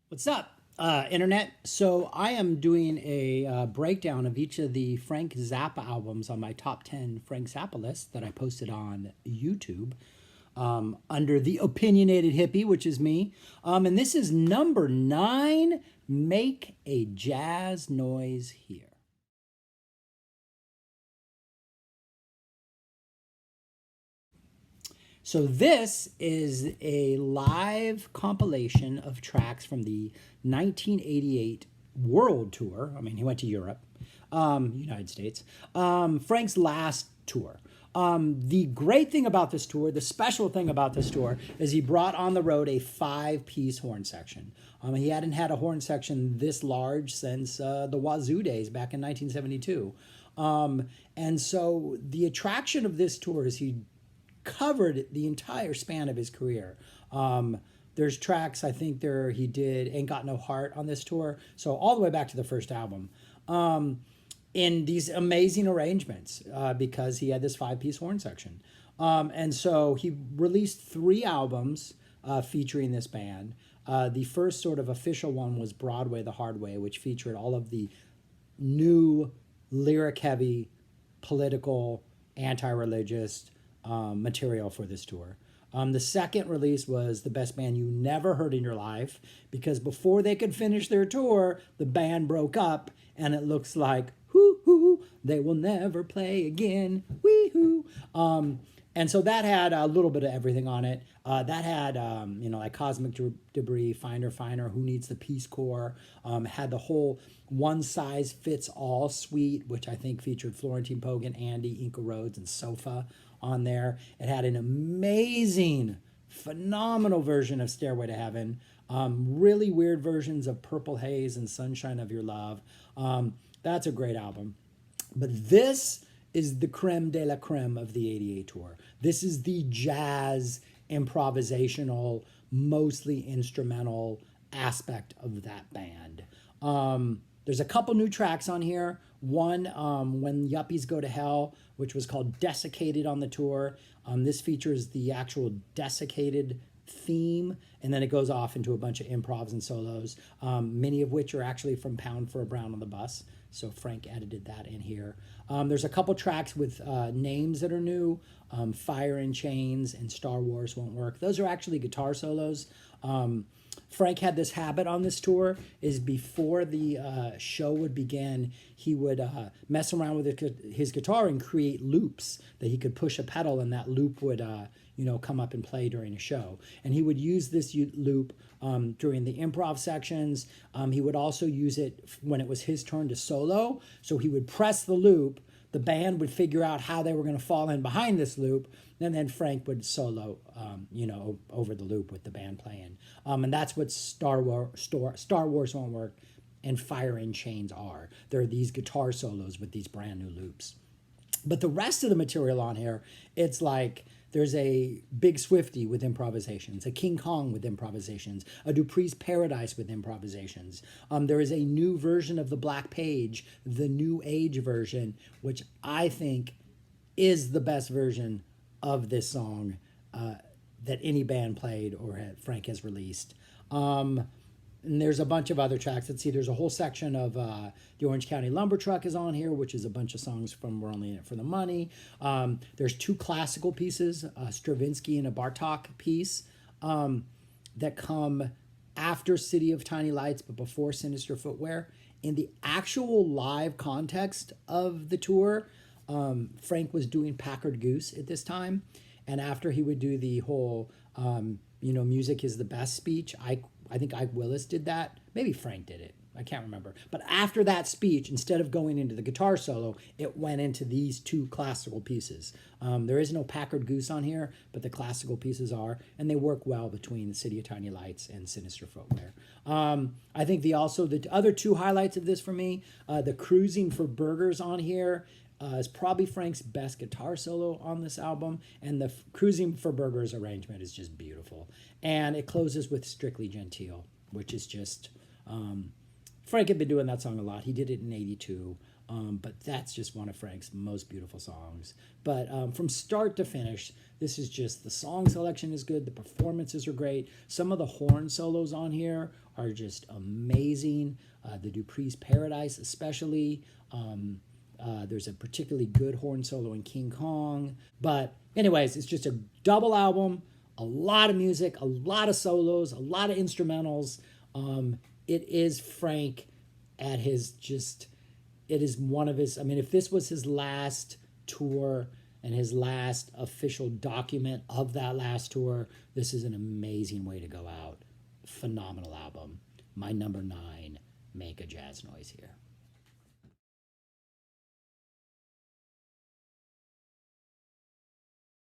What's up, Internet? So I am doing a breakdown of each of the Frank Zappa albums on my top 10 Frank Zappa list that I posted on YouTube under the Opinionated Hippie, which is me. And this is number 9, Make a Jazz Noise Here. So this is a live compilation of tracks from the 1988 World Tour. I mean, he went to Europe, United States. Frank's last tour. The great thing about this tour, the special thing about this tour, is he brought on the road a 5-piece horn section. He hadn't had a horn section this large since the Wazoo days back in 1972. And so the attraction of this tour is he covered the entire span of his career. There's tracks, I think he did Ain't Got No Heart on this tour, so all the way back to the first album, in these amazing arrangements, because he had this 5-piece horn section. And so he released 3 albums featuring this band. The first sort of official one was Broadway the Hard Way, which featured all of the new lyric-heavy, political, anti-religious material for this tour. The second release was The Best Band You Never Heard in Your Life, because before they could finish their tour, the band broke up, and it looks like, hoo, they will never play again, wee-hoo. And so that had a little bit of everything on it. That had, like Cosmic Debris, Finer, Who Needs the Peace Corps, had the whole one-size-fits-all suite, which I think featured Florentine Pogan, Andy, Inca Rhodes, and Sofa on there. It had an amazing, phenomenal version of Stairway to Heaven, really weird versions of Purple Haze and Sunshine of Your Love. That's a great album. But this is the creme de la creme of the 88 tour. This is the jazz, improvisational, mostly instrumental aspect of that band. There's a couple new tracks on here. One, When Yuppies Go to Hell, which was called Desiccated on the tour. This features the actual Desiccated theme, and then it goes off into a bunch of improvs and solos, many of which are actually from Pound for a Brown on the Bus. So Frank edited that in here. There's a couple tracks with names that are new. Fire in Chains and Star Wars Won't Work. Those are actually guitar solos. Frank had this habit on this tour, is before the show would begin, he would mess around with his guitar and create loops that he could push a pedal, and that loop would come up and play during a show. And he would use this loop during the improv sections. He would also use it when it was his turn to solo. So he would press the loop, the band would figure out how they were going to fall in behind this loop, and then Frank would solo, over the loop with the band playing. And that's what Star Wars Won't Work and Fire in Chains are. They're these guitar solos with these brand new loops. But the rest of the material on here, it's like there's a Big Swifty with improvisations, a King Kong with improvisations, a Dupree's Paradise with improvisations. There is a new version of the Black Page, the New Age version, which I think is the best version of this song that any band played or Frank has released. And there's a bunch of other tracks. Let's see, there's a whole section of the Orange County Lumber Truck is on here, which is a bunch of songs from We're Only In It for the Money. There's 2 classical pieces, a Stravinsky and a Bartok piece, that come after City of Tiny Lights, but before Sinister Footwear. In the actual live context of the tour, Frank was doing Packard Goose at this time. And after he would do the whole, music is the best speech, I think Ike Willis did that. Maybe Frank did it. I can't remember. But after that speech, instead of going into the guitar solo, it went into these 2 classical pieces. There is no Packard Goose on here, but the classical pieces are, and they work well between the City of Tiny Lights and Sinister Footwear. I think the other 2 highlights of this for me, the Cruising for Burgers on here, is probably Frank's best guitar solo on this album, and the Cruising for Burgers arrangement is just beautiful. And it closes with Strictly Genteel, which is just, Frank had been doing that song a lot. He did it in 82. But that's just one of Frank's most beautiful songs. But from start to finish, this is just the song selection is good, the performances are great. Some of the horn solos on here are just amazing. The Dupree's Paradise, especially. There's a particularly good horn solo in King Kong. But, anyways, it's just a double album, a lot of music, a lot of solos, a lot of instrumentals. It is Frank at his just, it is one of his, I mean, if this was his last tour and his last official document of that last tour, this is an amazing way to go out. Phenomenal album. My number 9, Make a Jazz Noise here.